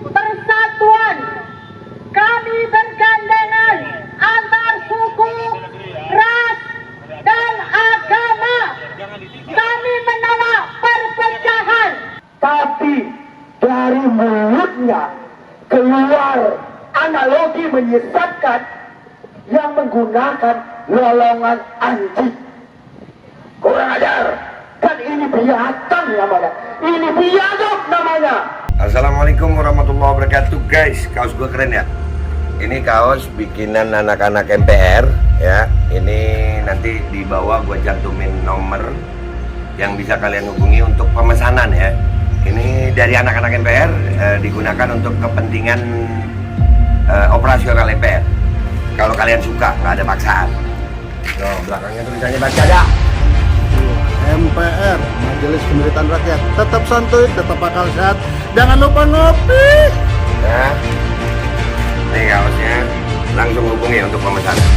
persatuan. Kami bergandengan antar suku, ras, dan agama. Kami menolak perpecahan. Tapi dari mulutnya keluar analogi menyesatkan yang menggunakan lolongan anjing. Kurang ajar. Kan ini binatang namanya. Ini biadab namanya. Assalamualaikum warahmatullahi wabarakatuh guys. Kaos gue keren ya. Ini kaos bikinan anak-anak MPR ya. Ini nanti di bawah gue cantumin nomor yang bisa kalian hubungi untuk pemesanan ya. Ini dari anak-anak MPR digunakan untuk kepentingan operasional MPR. Kalau kalian suka, nggak ada paksaan. Tuh, belakangnya tulisannya baca dah. MPR, Majelis Pemerintahan Rakyat, tetap santuy, tetap akal sehat, jangan lupa ngopi. Ya, nih kaosnya, langsung hubungi untuk pemesanan.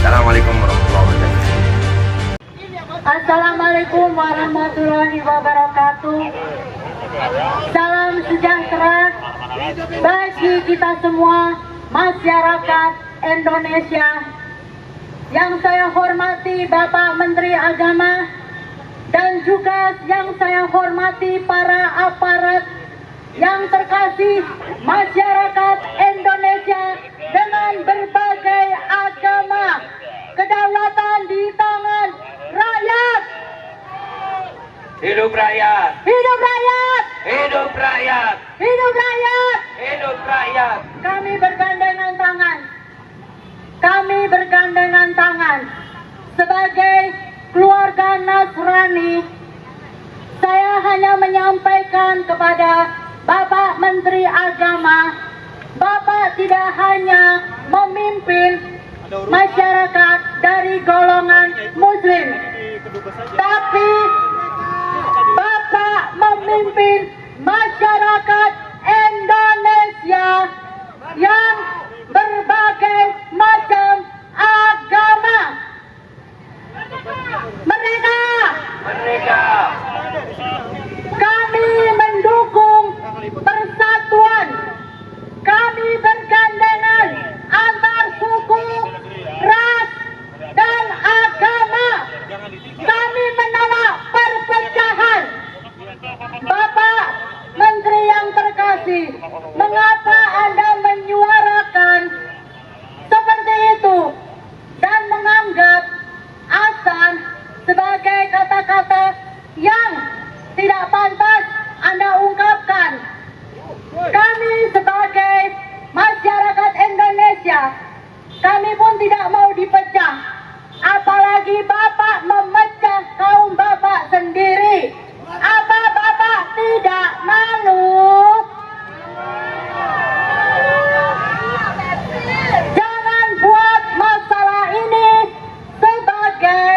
Assalamualaikum warahmatullahi wabarakatuh. Assalamualaikum warahmatullahi wabarakatuh. Salam sejahtera bagi kita semua masyarakat Indonesia. Yang saya hormati Bapak Menteri Agama dan juga yang saya hormati para aparat yang terkasih, masyarakat Indonesia dengan berbagai agama. Kedaulatan di tangan rakyat. Hidup rakyat! Hidup rakyat! Hidup rakyat! Hidup rakyat! Hidup rakyat! Kami bergandengan tangan. Kami bergandengan tangan sebagai keluarga Nasrani. Saya hanya menyampaikan kepada Bapak Menteri Agama, Bapak tidak hanya memimpin masyarakat dari golongan Muslim, tapi Bapak memimpin masyarakat Indonesia yang berbagai macam agama. Merdeka! Merdeka! Kami mendukung persatuan. Kami bergandengan antar suku, ras, dan agama. Kami menolak perpecahan. Bapak Menteri yang terkasih, mengapa Anda menyuarakan seperti itu dan menganggap azan sebagai kata-kata yang tidak pantas Anda ungkapkan? Kami sebagai masyarakat Indonesia, kami pun tidak mau dipecah. Apalagi Bapak memecah kaum Bapak sendiri. Apa Bapak tidak malu? Jangan buat masalah ini sebagai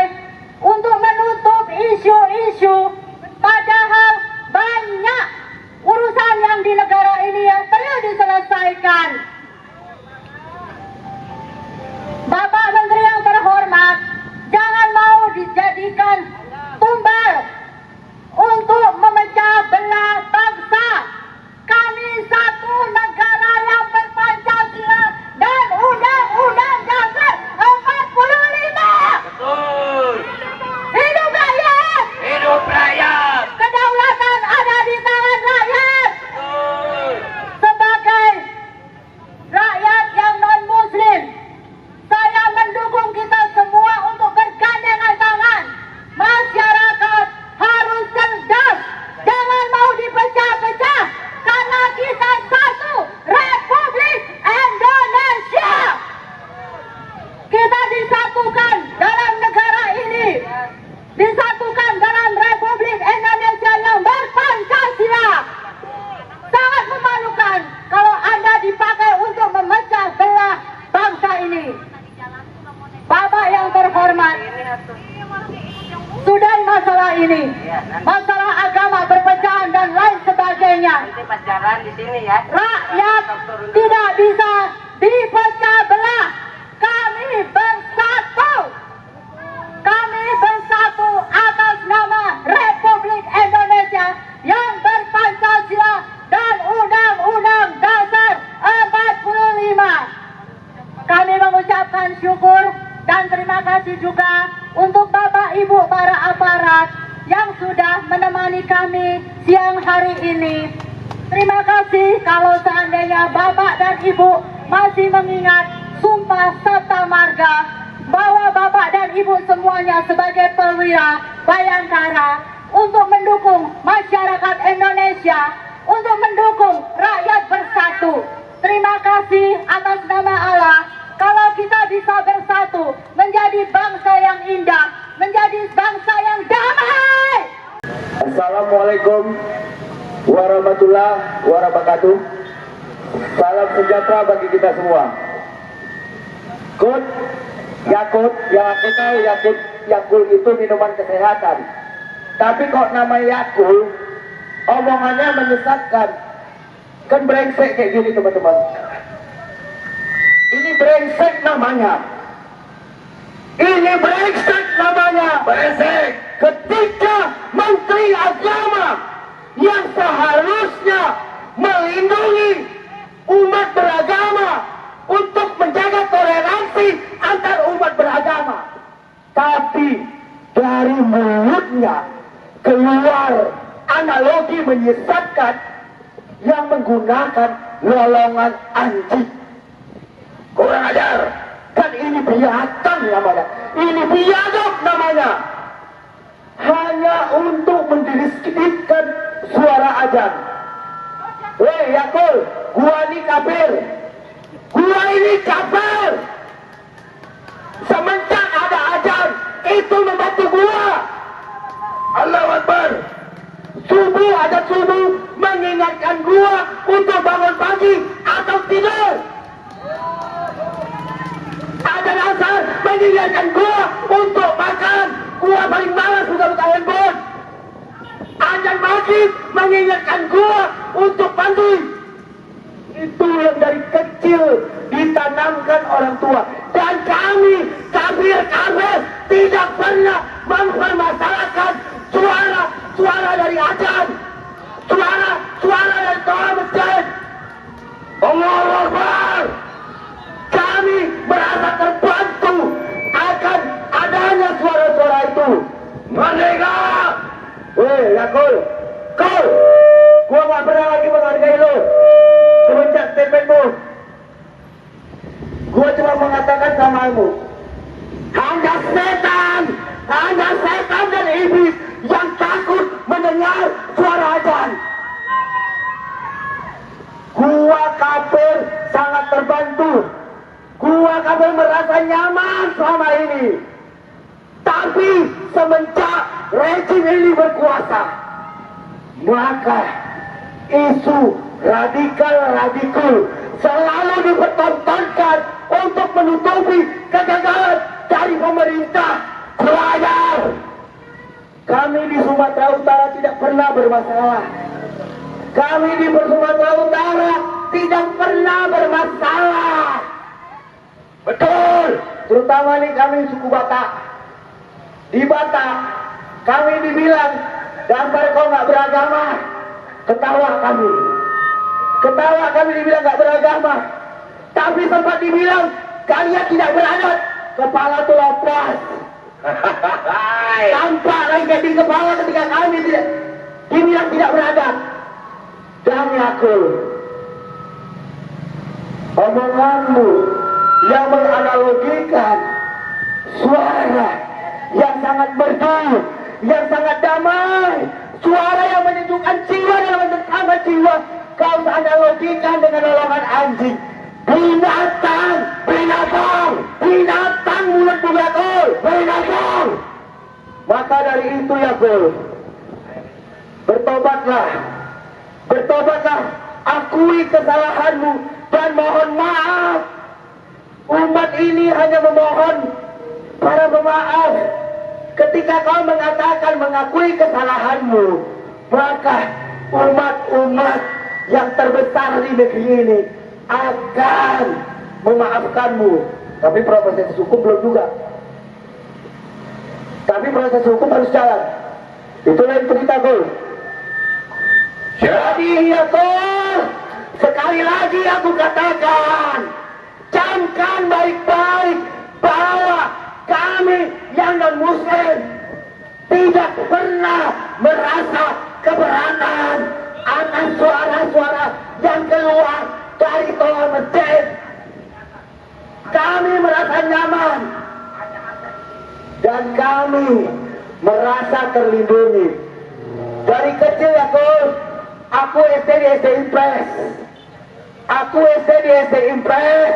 untuk menutup isu-isu, padahal banyak urusan yang di negara ini yang perlu diselesaikan. Bapak Menteri yang terhormat, jangan mau dijadikan tumbal untuk memecah belah bangsa. Kami satu negara yang berpancasila dan Undang-Undang Dasar 45. Betul! Hidup rakyat! Hidup rakyat! Kedaulatan ada di tangan rakyat. Betul! Sebagai rakyat yang non-muslim, saya mendukung kita semua untuk bergandengan tangan. Masyarakat harus cerdas, jangan mau dipecah-pecah, karena kita satu Republik Indonesia. Kita disatukan dalam negara ini, disatukan dalam Republik Indonesia yang berpancasila. Sangat memalukan kalau Anda dipakai untuk memecah belah bangsa ini. Bapak yang terhormat, sudah masalah ini, masalah agama, perpecahan dan lain sebagainya. Pacaran di sini ya. Rakyat tidak bisa dipecah belah. Kami bersatu. Kami bersatu atas nama Republik Indonesia yang berpancasila dan Undang-Undang kasih juga untuk Bapak Ibu para aparat yang sudah menemani kami siang hari ini. Terima kasih kalau seandainya Bapak dan Ibu masih mengingat Sumpah Sabta Marga bahwa Bapak dan Ibu semuanya sebagai perwira Bayangkara untuk mendukung masyarakat Indonesia, untuk mendukung rakyat bersatu. Terima kasih atas nama Allah. Kalau kita bisa bersatu menjadi bangsa yang indah, menjadi bangsa yang damai. Assalamualaikum warahmatullahi wabarakatuh. Salam sejahtera bagi kita semua. Yakult, yang aku tahu Yakult itu minuman kesehatan. Tapi kok nama Yakult, omongannya menyesatkan. Kan brengsek kayak gini teman-teman. Ini brengsek namanya. Ini brengsek namanya. Brengsek. Ketika Menteri Agama yang seharusnya melindungi umat beragama untuk menjaga toleransi antar umat beragama, tapi dari mulutnya keluar analogi menyesatkan yang menggunakan lolongan anjing. Kurang ajar. Kan ini binatang namanya, ini biadab namanya. Hanya untuk mendiskreditkan suara azan. Weh Yakul, gua ini kafir. Gua ini kafir. Semenjak ada azan, itu membantu gua. Allahu Akbar. Subuh ada subuh mengingatkan gua untuk bangun pagi atau tidur. Ada asar mengingatkan gua untuk makan. Gua paling malas buka-buka handphone. Azan maghrib mengingatkan gua untuk mandi. Itu yang dari kecil ditanamkan orang tua. Dan kami kafir-kafir tidak pernah mempermasalahkan suara dari azan, suara dari toa masjid. Allahu Akbar. Kami merasa terbantu akan adanya suara-suara itu. Merdeka. Weh Yakul, gua gak pernah lagi menghargai lo semenjak statementmu. Gua cuma mengatakan samamu, Anda setan dan iblis yang takut mendengar suara azan. Gua kafir sangat terbantu. Gua kafir merasa nyaman selama ini. Tapi semenjak rejim ini berkuasa, maka isu radikal selalu dipertontonkan untuk menutupi kegagalan dari pemerintah. Belajar. Kami di Sumatera Utara tidak pernah bermasalah. Kami di Sumatera Utara tidak pernah bermasalah. Betul. Terutama nih kami suku Batak. Di Batak kami dibilang dasar kau nggak beragama. Ketawa kami dibilang nggak beragama. Tapi sempat dibilang kalian tidak beradat. Kepala tuh lepas. Tampak lagi di kepala ketika kami tidak dibilang tidak beradat. Dan Yakul, omonganmu yang menganalogikan suara yang sangat merdu, yang sangat damai, suara yang menyejukkan jiwa, yang menyejukkan jiwa, kau analogikan dengan lolongan anjing. Binatang mulutmu Yakul, binatang. Maka dari itu Yakul, bertobatlah, akui kesalahanmu dan mohon maaf. Umat ini hanya memohon para pemaaf. Ketika kau mengatakan mengakui kesalahanmu, maka umat-umat yang terbesar di negeri ini akan memaafkanmu. Tapi proses hukum belum juga. Tapi proses hukum harus jalan. Itu lain cerita, Gol. Jadi ya Gol, sekali lagi aku katakan, camkan baik-baik bahwa kami pernah merasa keberatan akan suara-suara yang keluar dari toa masjid. Kami merasa nyaman dan kami merasa terlindungi. Dari kecil aku SD di SD Impres. Aku SD di SD Impres.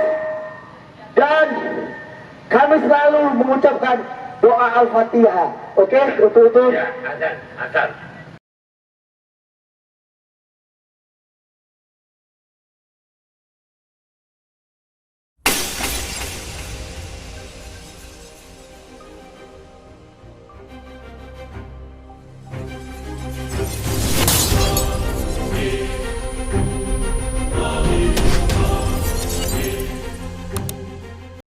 Dan kami selalu mengucapkan doa Al-Fatihah. Oke, untuk itu. Ya, azan.